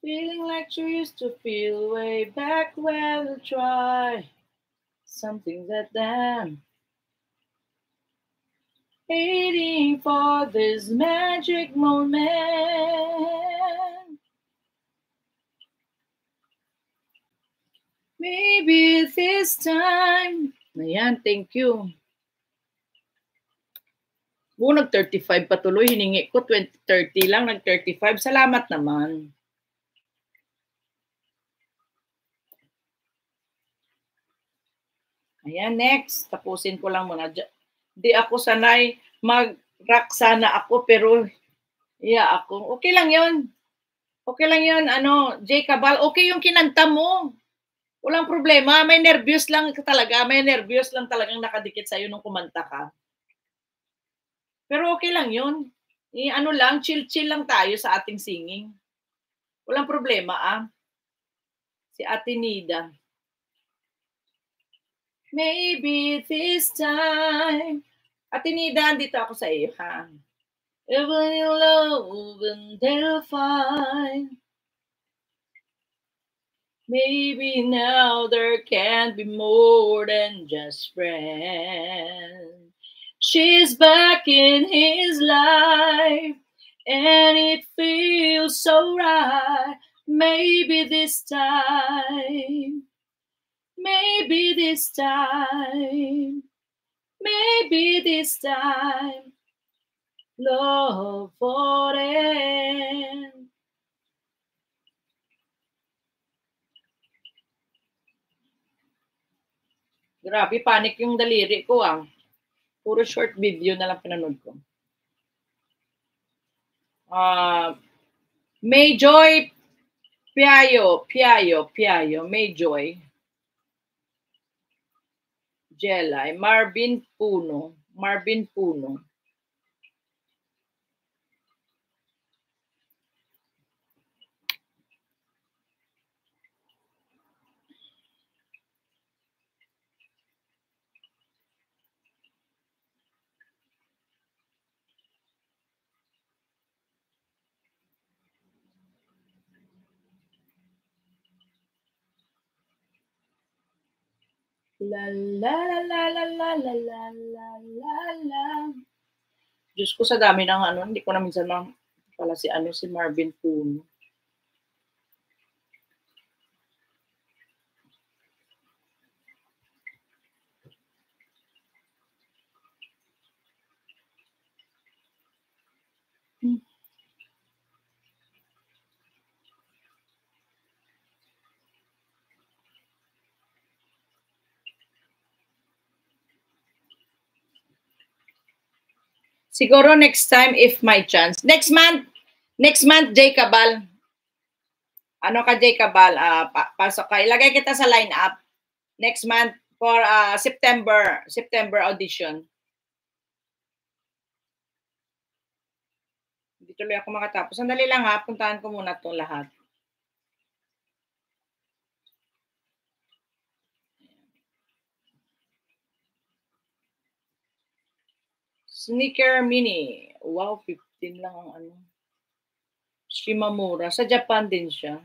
Feeling like you used to feel way back when you try something that damn. Waiting for this magic moment. Maybe this time. Ayan, thank you. Nag-35 patuloy, hiningi ko 20-30 lang, nag-35. Salamat naman. Ayan, next. Tapusin ko lang muna. Di ako sanay mag-rock sana ako, pero ako. Okay lang yun. Okay lang yun, J. Cabal. Okay yung kinanta mo. Walang problema. May nervyos lang talaga. May nervyos lang talagang nakadikit sa'yo nung kumanta ka. Pero okay lang yun. Chill-chill lang tayo sa ating singing. Walang problema, Si Ate Nida. Maybe this time. Ate Nida, andito ako sa iyo, ha? Even your love and they'll find. Maybe now there can be more than just friends. She's back in his life, and it feels so right. Maybe this time, maybe this time, maybe this time, love for it. Grabe, panic yung daliri ko, Puro short video na lang pinanood ko. Mayjoy Piayo, Mayjoy. Jelay, Marvin Puno. La la la la la la la la la la. Diyos ko, sa dami ng hindi ko na minsan pala si Marvin Puno. Siguro next time if my chance. Next month, J. Cabal. Ano ka, J. Cabal? Pasok ka. Ilagay kita sa lineup. Next month for September audition. Hindi tuloy ako makatapos. Sandali lang, puntahan ko muna itong lahat. Sneaker Mini. Wow, 15 lang ang Shimamura. Sa Japan din siya.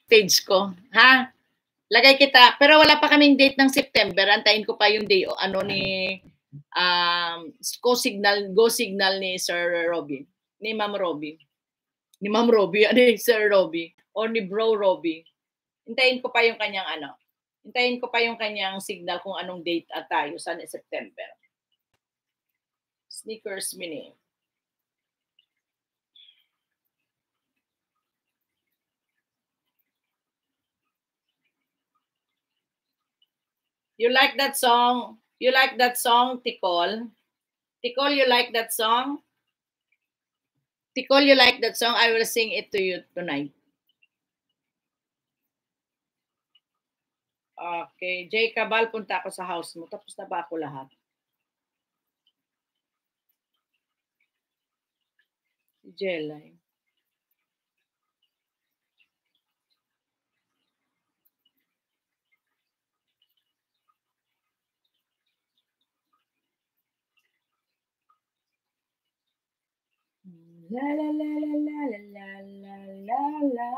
Stage ko. Ha? Lagay kita. Pero wala pa kaming date ng September. Antayin ko pa yung day ni go signal ni Sir Robbie. Ni Ma'am Robbie. Sir Robbie. O ni Bro Robbie. Hintayin ko pa yung kanyang Hintayin ko pa yung kanyang signal kung anong date tayo sa September. Sneakers Mini. You like that song? You like that song, Tikol? Tikol, you like that song? Tikol, you like that song? I will sing it to you tonight. Okay. J. Cabal, punta ako sa house mo. Tapos na ba ako lahat? Jelay. La la la la la la la la la.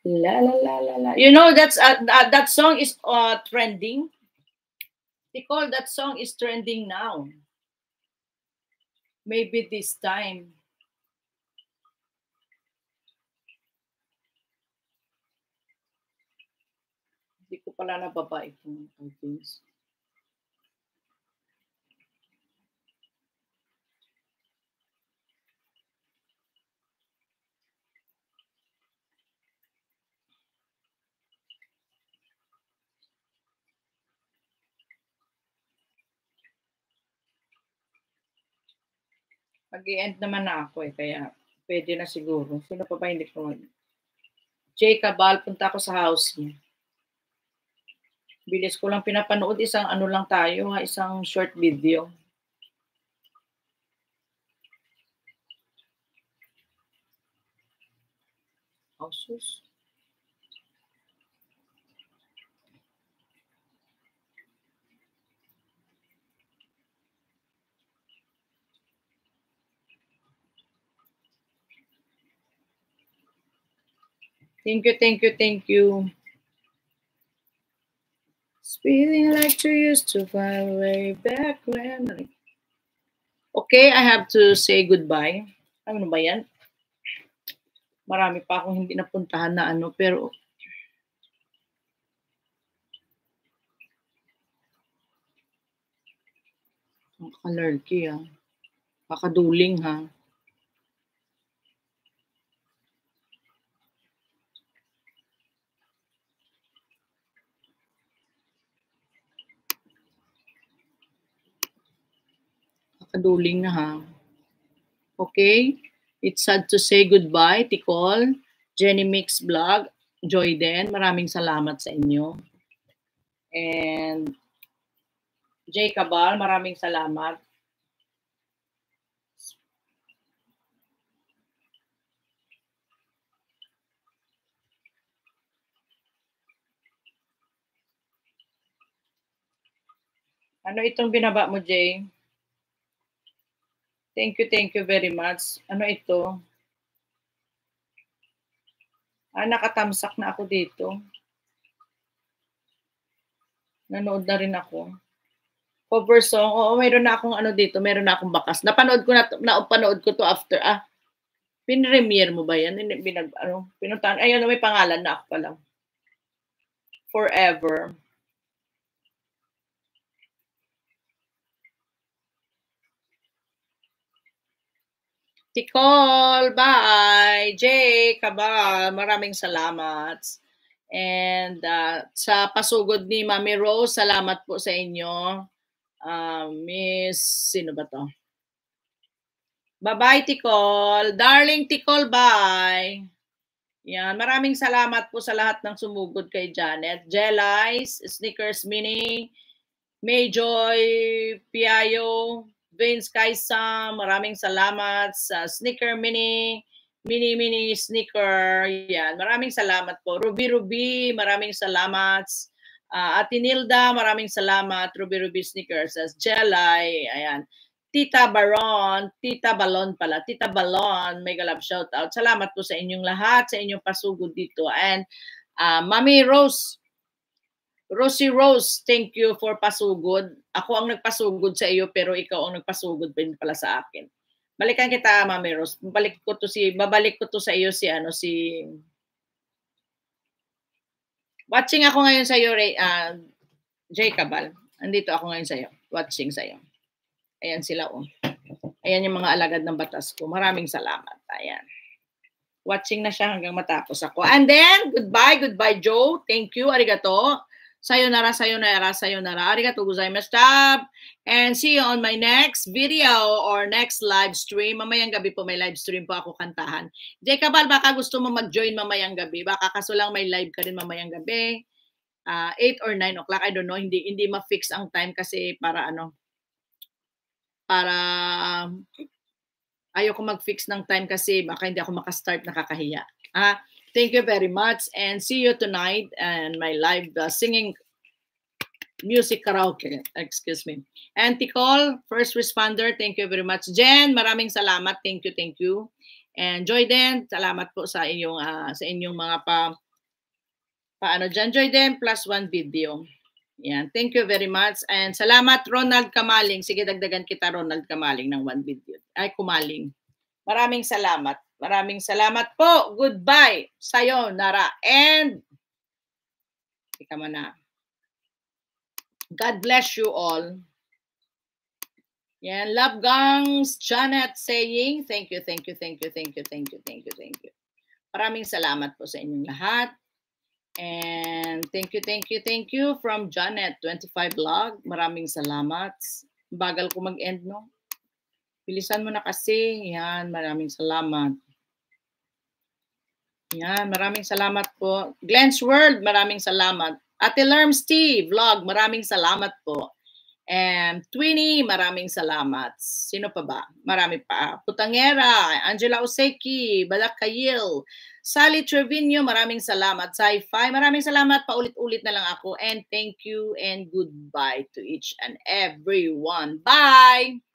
La la la la la. You know that song is trending. Nicole, that song is trending now. Maybe this time. Hindi ko pala nababa itong things. Mag-i-end naman na ako eh, kaya pwede na siguro. Sino pa ba hindi ko mag... Jay Cabal, punta ako sa house niya. Bilis ko lang pinapanood, isang ano lang tayo ha, isang short video. Oh, sus. Thank you, thank you, thank you. It's feeling like you used to find way back when. Okay, I have to say goodbye. Ano ba yan? Marami pa akong hindi napuntahan na ano, pero ang kalerky ah. Kakaduling ha. Kakaduling na ha. Okay? It's sad to say goodbye, Tikol, Jenny Mix Vlog, Joy Den, maraming salamat sa inyo. And Jay Cabal, maraming salamat. Ano itong binaba mo, Jay? Thank you very much. Ano ito? Nakatamsak na ako dito. Nanood na rin ako. Cover song. Oo, mayroon na akong ano dito. Meron na akong bakas. Napanood ko to after. Pinremiere mo ba yan? Pinuntahan. Ayun, may pangalan na ako pa lang. Forever. Tikol, bye. Jay, Cabal, maraming salamat. And sa pasugod ni Mami Rose, salamat po sa inyo. Miss, sino ba to? Bye-bye, Tikol. Darling Tikol, bye. Yan, maraming salamat po sa lahat ng sumugod kay Janet. Jellice, Snickers Mini, Mayjoy, Piayo, Vince Kaisa, maraming salamat sa Snicker Mini Snicker. Yan, maraming salamat po. Ruby, maraming salamat. Ate Nilda, maraming salamat. Ruby Snickers. Jelly, ayan. Tita Balon, mega love shout out. Salamat po sa inyong lahat, sa inyong pasugod dito. And Mami Rose, Rosie Rose, thank you for pasugod. Ako ang nagpasugod sa iyo, pero ikaw ang nagpasugod din pala sa akin. Balikan kita, Mami Rose. Babalik ko to sa iyo si watching ako ngayon sa iyo, Jay Cabal. Andito ako ngayon sa iyo, watching sa iyo. Ayan sila oh. Ayan yung mga alagad ng batas ko. Maraming salamat. Ayan. Watching na siya hanggang matapos ako. And then, goodbye Joe. Thank you, arigato. Sayonara. Arigatou gozaimashita. And see you on my next video or next live stream. Mamayang gabi po may live stream po ako kantahan. Jay Cabal, baka gusto mo mag-join mamayang gabi. Baka kaso lang may live ka rin mamayang gabi. 8 or 9 o'clock. I don't know. Hindi ma-fix ang time kasi para ayoko mag-fix ng time kasi baka hindi ako makastart, nakakahiya. Thank you very much and see you tonight and my live singing Music karaoke, excuse me. And Ticol, first responder, thank you very much. Jen, maraming salamat. Thank you, thank you. And Joyden, salamat po sa inyong mga paano dyan. Joyden, +1 video. Yan, thank you very much. And salamat Ronald Kamaling. Sige, dagdagan kita Ronald Kamaling ng 1 video. Ay, Kumaling. Maraming salamat. Maraming salamat po. Goodbye. Sayonara. And ika man na. God bless you all. Yan, Love Gangs, Janet saying, thank you, thank you, thank you, thank you, thank you, thank you, thank you. Maraming salamat po sa inyong lahat. And thank you, thank you, thank you from Janet, 25 Vlog. Maraming salamat. Bagal ko mag-end, no? Bilisan mo na kasi. Yan, maraming salamat. Yan, maraming salamat po. Glenn's World, maraming salamat. Ate Lerm Steve Vlog, maraming salamat po. And Twinnie, maraming salamat. Sino pa ba? Marami pa. Putangera, Angela Oseki, Balakayil, Sally Trevino, maraming salamat. Sci-Fi, maraming salamat. Paulit-ulit na lang ako. And thank you and goodbye to each and everyone. Bye!